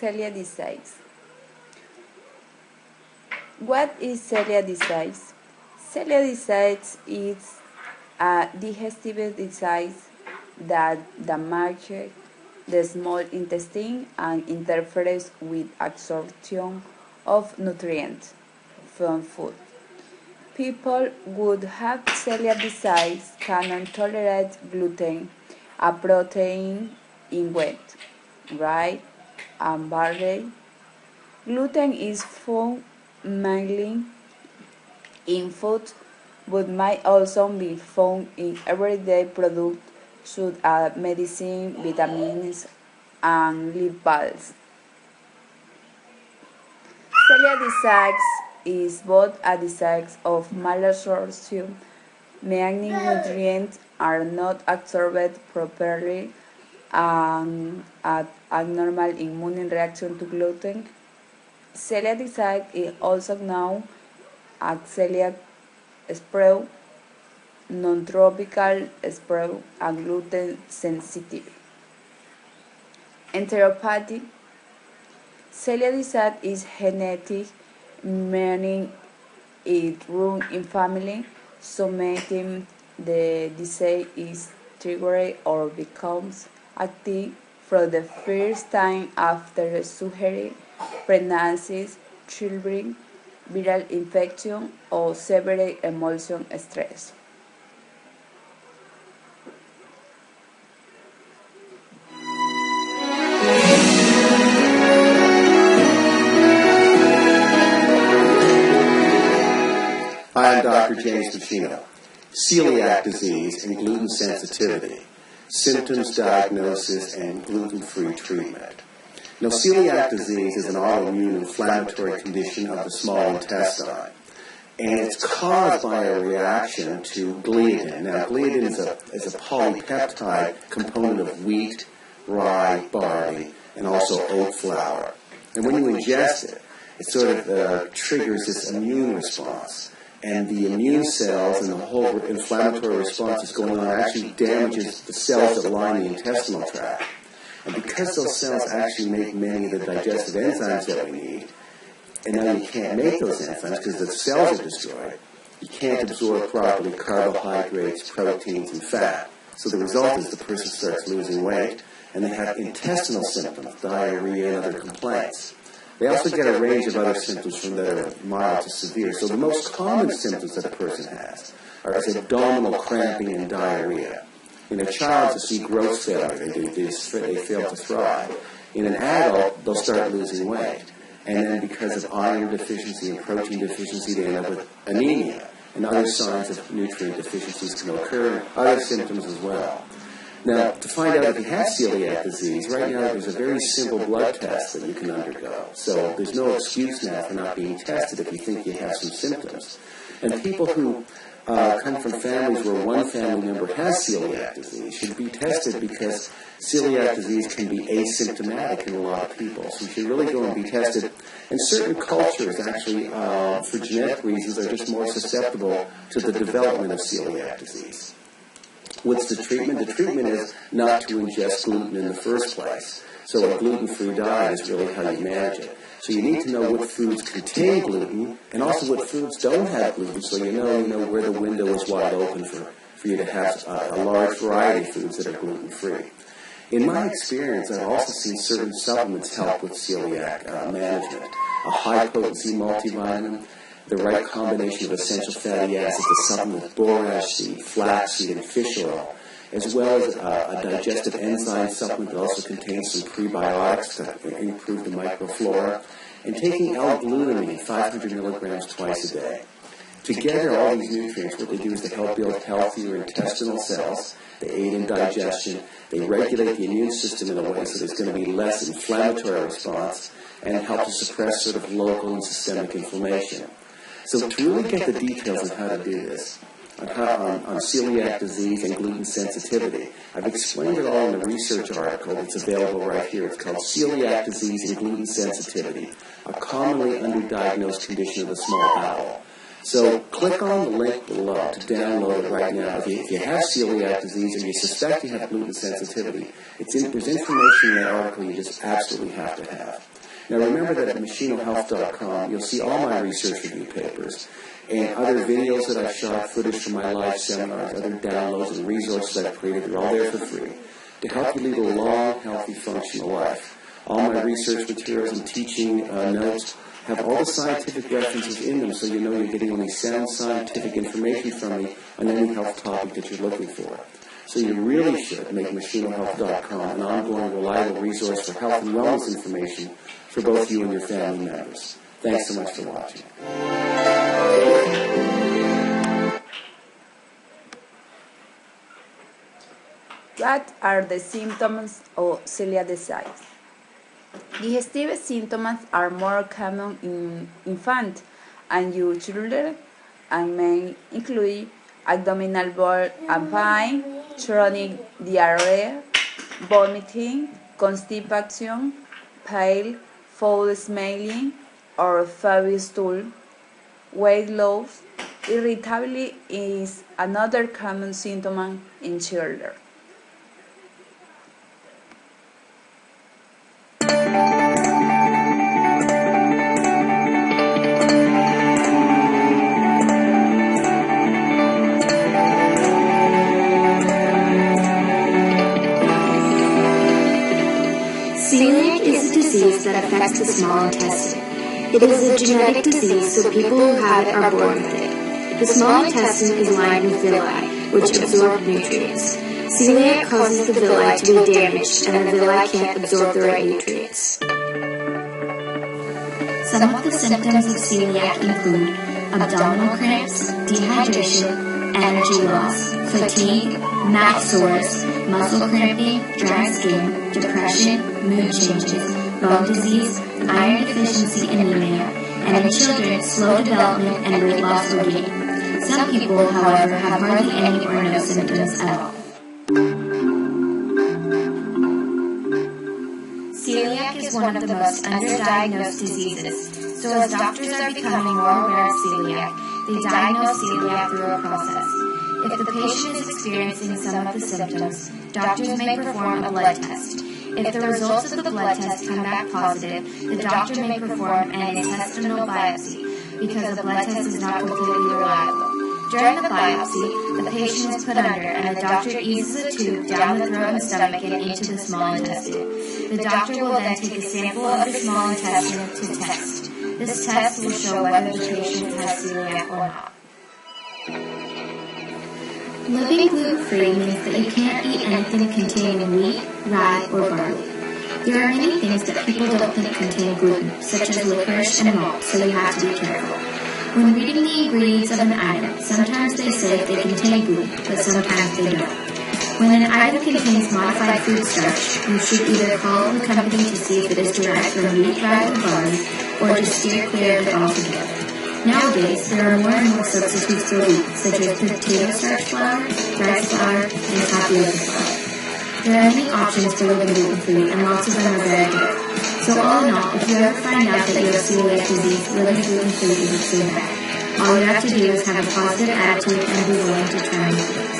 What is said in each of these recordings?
Celiac disease. What is celiac disease? Celiac disease is a digestive disease that damages the small intestine and interferes with absorption of nutrients from food. People who have celiac disease cannot tolerate gluten, a protein in wheat, rye, and barley. Gluten is found mainly in food, but might also be found in everyday products such as medicine, vitamins, and lip balms. Celiac disease is both a disease of malabsorption, meaning nutrients are not absorbed properly, and an abnormal immune reaction to gluten. Celiac disease is also known as celiac spread, non-tropical spread, and gluten sensitive. Enteropathy. Celiac disease is genetic, meaning it runs in family, so making the disease is triggered or becomes active for the first time after surgery, pregnancy, childbirth, viral infection, or severe emotional stress. Hi, I'm Dr. James Pacino. Celiac disease and gluten sensitivity, symptoms, diagnosis, and gluten-free treatment. Now, celiac disease is an autoimmune inflammatory condition of the small intestine, and it's caused by a reaction to gliadin. Now, gliadin is a polypeptide component of wheat, rye, barley, and also oat flour. And when you ingest it, it sort of triggers this immune response. And the immune cells and the whole inflammatory response that's going on actually damages the cells that line the intestinal tract. And because those cells actually make many of the digestive enzymes that we need, and now you can't make those enzymes because the cells are destroyed, you can't absorb properly carbohydrates, proteins, and fat. So the result is the person starts losing weight, and they have intestinal symptoms, diarrhea, and other complaints. They also get a range of other symptoms from that are mild to severe. So the most common symptoms that a person has are abdominal cramping and diarrhea. In a child, to see growth failure, they fail to thrive. In an adult, they'll start losing weight. And then because of iron deficiency and protein deficiency, they end up with anemia. And other signs of nutrient deficiencies can occur, other symptoms as well. Now, to find out if you have celiac disease, right now there's a very simple blood test that you can undergo. So there's no excuse now for not being tested if you think you have some symptoms. And people who come from families where one family member has celiac disease should be tested because celiac disease can be asymptomatic in a lot of people. So you should really go and be tested. And certain cultures actually, for genetic reasons, are just more susceptible to the development of celiac disease. What's the treatment? The treatment is not to ingest gluten in the first place. So a gluten-free diet is really how you manage it. So you need to know what foods contain gluten and also what foods don't have gluten so you know where the window is wide open for you to have a large variety of foods that are gluten-free. In my experience, I've also seen certain supplements help with celiac management. A high-potency multivitamin, the right combination of essential fatty acids to supplement with borage seed, flaxseed, and fish oil, as well as a digestive enzyme supplement that also contains some prebiotics to improve the microflora, and taking L-glutamine, 500 milligrams twice a day. Together, all these nutrients, what they do is they help build healthier intestinal cells, they aid in digestion, they regulate the immune system in a way so there's going to be less inflammatory response, and help to suppress sort of local and systemic inflammation. So to really get the details on how to do this, on celiac disease and gluten sensitivity, I've explained it all in a research article that's available right here. It's called Celiac Disease and Gluten Sensitivity, a commonly underdiagnosed condition of the small bowel. So click on the link below to download it right now. If you have celiac disease or you suspect you have gluten sensitivity, there's information in that article you just absolutely have to have. Now remember that at machinohealth.com you'll see all my research review papers and other videos that I've shot, footage from my live seminars, other downloads and resources I've created. They're all there for free to help you lead a long, healthy, functional life. All my research materials and teaching notes have all the scientific references in them so you know you're getting only sound scientific information from me on any health topic that you're looking for. So you really should make machinohealth.com an ongoing, reliable resource for health and wellness information for both you and your family members. Thanks so much for watching. What are the symptoms of celiac disease? Digestive symptoms are more common in infants and young children and may include abdominal pain, chronic diarrhea, vomiting, constipation, pale, foul smelling, or fatty stool. Weight loss, irritability is another common symptom in children. Celiac is a disease that affects the small intestine. It is a genetic disease, so people who have it are born with it. The small intestine is lined with villi, which absorb nutrients. Celiac causes the villi to be damaged, and the villi can't absorb the right nutrients. Some of the symptoms of celiac include abdominal cramps, dehydration, energy loss, fatigue, mouth sores, muscle cramping, dry skin, depression, mood changes, bone disease, iron deficiency anemia, and in children, slow development and weight loss or gain. Some people, however, have hardly any or no symptoms at all. Celiac is one of the most underdiagnosed diseases, so as doctors are becoming more aware of celiac, they diagnose celiac through a process. If the patient is experiencing some of the symptoms, doctors may perform a blood test. If the results of the blood test come back positive, the doctor may perform an intestinal biopsy because the blood test is not completely reliable. During the biopsy, the patient is put under and the doctor eases a tube down the throat and stomach and into the small intestine. The doctor will then take a sample of the small intestine to test. This test will show whether the patient has celiac or not. Living gluten-free means that you can't eat anything containing wheat, rye, or barley. There are many things that people don't think contain gluten, such as licorice and malt, so you have to be careful. When reading the ingredients of an item, sometimes they say they contain gluten, but sometimes they don't. When an item contains modified food starch, you should either call the company to see if it is derived from wheat, rye, or barley, or just steer clear of it altogether. Nowadays, there are more and more substitutes for wheat, such as potato starch flour, rice flour, and tapioca flour. There are many options for living gluten-free, and lots of them are very good. So all in all, if you ever find out that you have celiac disease, living gluten-free isn't so bad. All you have to do is have a positive attitude and be willing to try new things.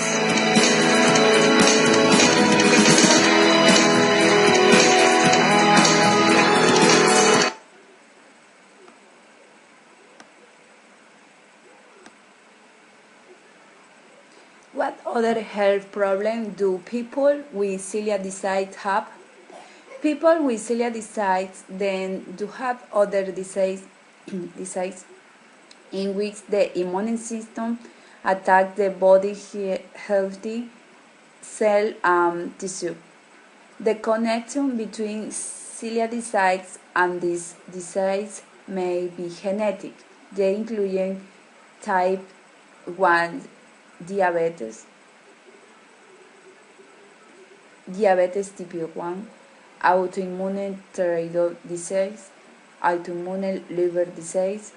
What other health problems do people with celiac disease have? People with celiac disease then do have other disease in which the immune system attacks the body's healthy cell and tissue. The connection between celiac disease and this disease may be genetic. They include type 1 diabetes, diabetes type 1, autoimmune thyroid disease, autoimmune liver disease,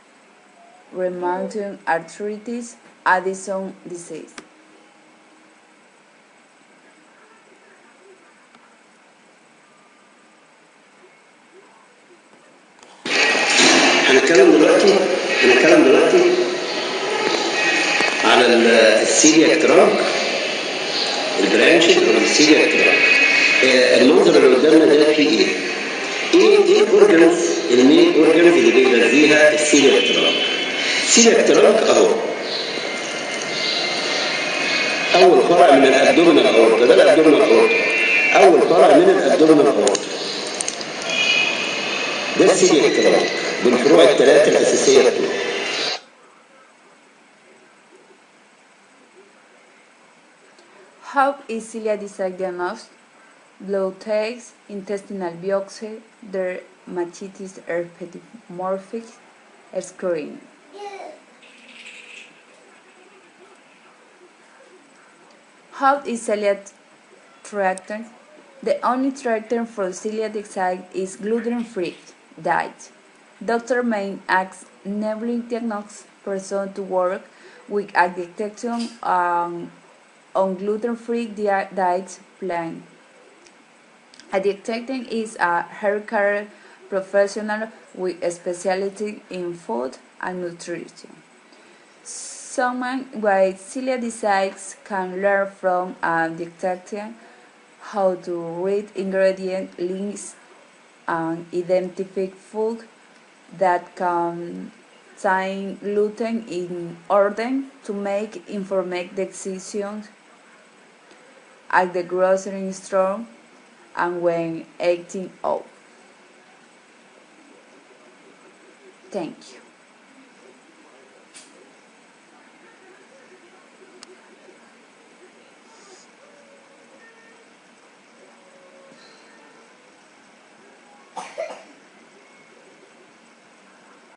rheumatoid arthritis, Addison disease. هنتكلم دلوقتي على السيلياك ترانك، البرانشز او السيلياك ترانك. المنظر اللي قدامنا ده فيه ايه؟ ايه الاورجنز، المين اورجنز اللي بيغذيها السيلياك ترانك؟ السيلياك ترانك اهو، اول فرع من الابدومينال اورتا، ده الابدومينال اورتا، اول فرع من الابدومينال اورتا ده السيلياك ترانك بالفروع الثلاثه الاساسيه بتوعه. How is celiac disease diagnosed? Blood tests, intestinal biopsy, dermatitis herpetomorphic screening. How is celiac treated? The only treatment for celiac disease is gluten-free diet. Doctor may ask newly diagnosed person to work with a detection on gluten-free diet plan. A dietitian is a healthcare professional with a specialty in food and nutrition. Someone with celiac disease can learn from a dietitian how to read ingredient lists and identify food that contain gluten in order to make informed decisions at the grocery store and when eating out. Thank you.